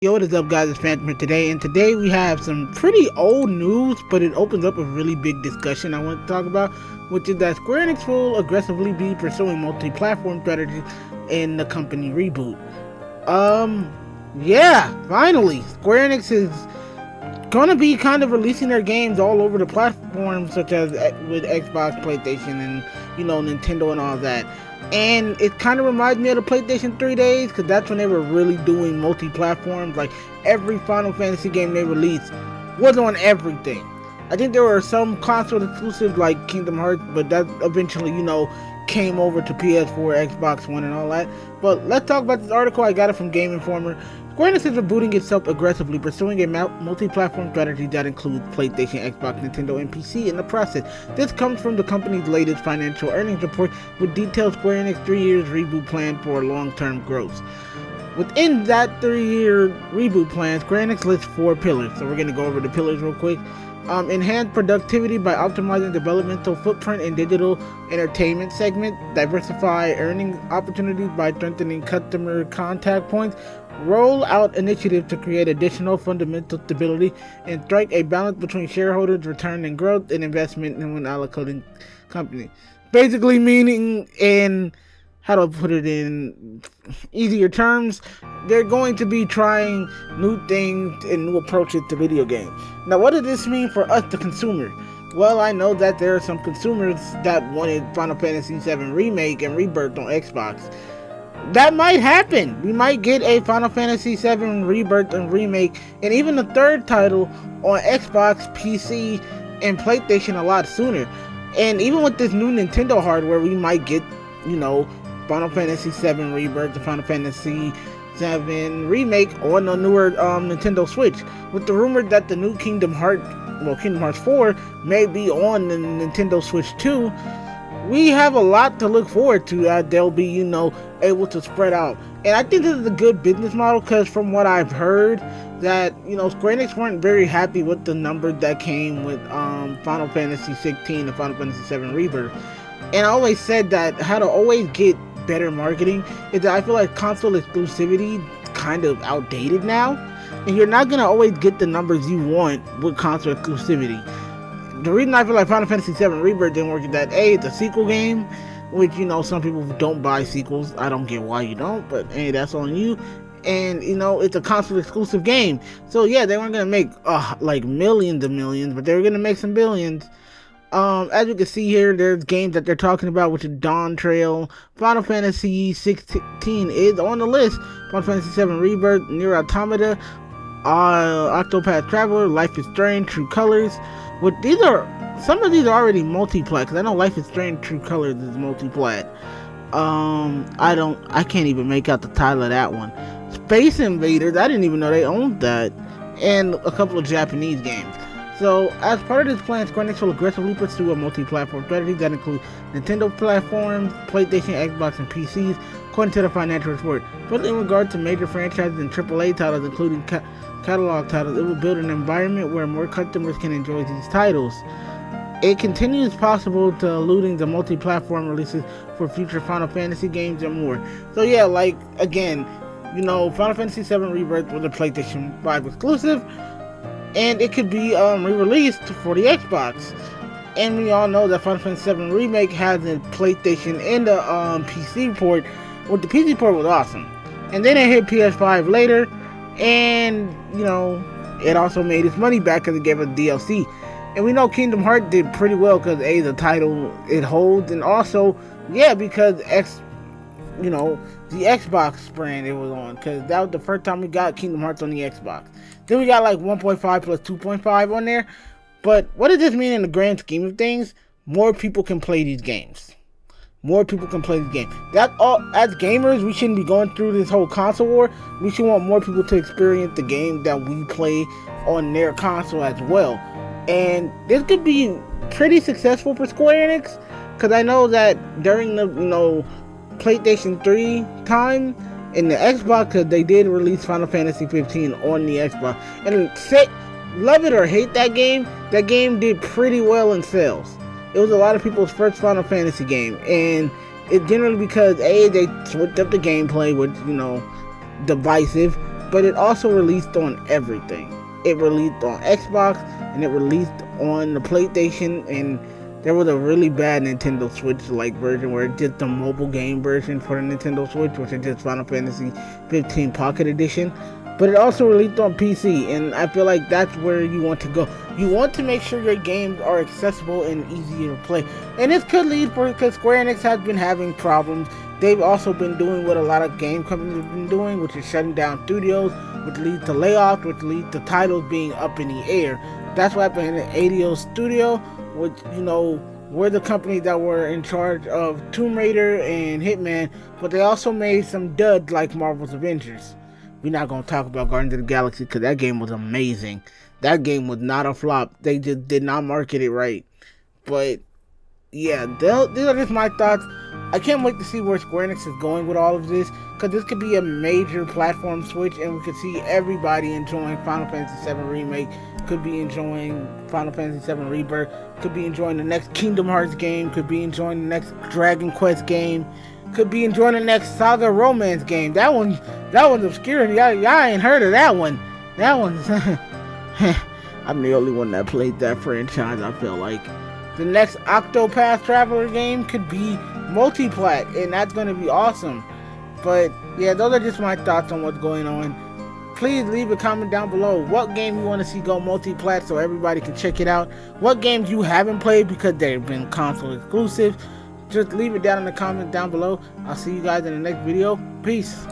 Yo, what is up, guys? It's Phantom here today, and today we have some pretty old news, but it opens up a really big discussion I want to talk about, which is that Square Enix will aggressively be pursuing multi-platform strategies in the company reboot. Yeah, finally, Square Enix is gonna be kind of releasing their games all over the platforms, such as with Xbox, PlayStation, and Nintendo and all that. And it kind of reminds me of the PlayStation 3 days, because that's when they were really doing multi-platforms. Like every Final Fantasy game they released was on everything. I think there were some console exclusives like Kingdom Hearts, but that eventually, came over to PS4, Xbox One, and all that. But let's talk about this article. I got it from Game Informer. Square Enix is rebooting itself aggressively, pursuing a multi-platform strategy that includes PlayStation, Xbox, Nintendo, and PC in the process. This comes from the company's latest financial earnings report, with detailed Square Enix 3 years reboot plan for long-term growth. Within that 3-year reboot plan, Square Enix lists 4 pillars. So we're going to go over the pillars real quick. Enhance productivity by optimizing developmental footprint in digital entertainment segment. Diversify earning opportunities by strengthening customer contact points. Roll out initiatives to create additional fundamental stability and strike a balance between shareholders' return and growth and investment in when allocating company. Basically meaning, in how to put it in easier terms, they're going to be trying new things and new approaches to video games. Now, what does this mean for us, the consumer? Well, I know that there are some consumers that wanted Final Fantasy VII Remake and Rebirth on Xbox. That might happen. We might get a Final Fantasy VII Rebirth and Remake, and even a third title on Xbox, PC, and PlayStation a lot sooner. And even with this new Nintendo hardware, we might get, Final Fantasy VII Rebirth, the Final Fantasy VII Remake on the newer Nintendo Switch. With the rumor that the new Kingdom Hearts 4 may be on the Nintendo Switch too, we have a lot to look forward to. They'll be, able to spread out. And I think this is a good business model, because from what I've heard, that, Square Enix weren't very happy with the numbers that came with Final Fantasy 16 and Final Fantasy 7 Rebirth. And I always said that how to always get better marketing is that I feel like console exclusivity kind of outdated now, and you're not gonna always get the numbers you want with console exclusivity. The reason I feel like Final Fantasy VII Rebirth didn't work is that it's a sequel game, which some people don't buy sequels. I don't get why you don't, but hey, that's on you. And it's a console exclusive game, so yeah, they weren't gonna make like millions and millions, but they were gonna make some billions. As you can see here, there's games that they're talking about, which is Dawn Trail. Final Fantasy 16 is on the list. Final Fantasy 7 Rebirth, Nier Automata, Octopath Traveler, Life is Strange, True Colors. Some of these are already multiplat, because I know Life is Strange, True Colors is multiplat. I can't even make out the title of that one. Space Invaders, I didn't even know they owned that, and a couple of Japanese games. So, as part of this plan, Square Enix will aggressively pursue a multi-platform strategy that includes Nintendo platforms, PlayStation, Xbox, and PCs, according to the financial report. But in regard to major franchises and AAA titles, including catalog titles, it will build an environment where more customers can enjoy these titles. It continues possible to alluding to multi-platform releases for future Final Fantasy games and more. So yeah, like, again, Final Fantasy VII Rebirth was a PlayStation 5 exclusive, and it could be re-released for the Xbox. And we all know that Final Fantasy VII Remake has a PlayStation and a PC port. Well, the PC port was awesome. And then it hit PS5 later, and, it also made its money back because it gave us DLC. And we know Kingdom Hearts did pretty well because the title it holds, and also, yeah, because the Xbox brand it was on, because that was the first time we got Kingdom Hearts on the Xbox. Then we got like 1.5 plus 2.5 on there. But what does this mean in the grand scheme of things? More people can play these games. That all, as gamers, we shouldn't be going through this whole console war. We should want more people to experience the game that we play on their console as well. And this could be pretty successful for Square Enix, because I know that during the PlayStation 3 time in the Xbox, because they did release Final Fantasy 15 on the Xbox, and love it or hate that game did pretty well in sales. It was a lot of people's first Final Fantasy game, and it generally because they switched up the gameplay, which divisive, but it also released on everything. It released on Xbox and it released on the PlayStation, and there was a really bad Nintendo Switch like version where it's just the mobile game version for the Nintendo Switch, which is just Final Fantasy 15 Pocket Edition. But it also released on PC, and I feel like that's where you want to go. You want to make sure your games are accessible and easier to play. And this could lead for, because Square Enix has been having problems. They've also been doing what a lot of game companies have been doing, which is shutting down studios, which leads to layoffs, which leads to titles being up in the air. That's what happened in ADO Studio, which, you know, were the companies that were in charge of Tomb Raider and Hitman, but they also made some duds like Marvel's Avengers. We're not going to talk about Guardians of the Galaxy because that game was amazing. That game was not a flop. They just did not market it right. But, yeah, these are just my thoughts. I can't wait to see where Square Enix is going with all of this, because this could be a major platform switch, and we could see everybody enjoying Final Fantasy VII Remake, could be enjoying Final Fantasy VII Rebirth, could be enjoying the next Kingdom Hearts game, could be enjoying the next Dragon Quest game, could be enjoying the next Saga Romance game. That one's obscure. Y'all ain't heard of that one. That one's I'm the only one that played that franchise, I feel like. The next Octopath Traveler game could be Multiplat, and that's going to be awesome. But yeah, those are just my thoughts on what's going on. Please leave a comment down below what game you want to see go Multiplat so everybody can check it out. What games you haven't played because they've been console exclusive. Just leave it down in the comments down below. I'll see you guys in the next video. Peace.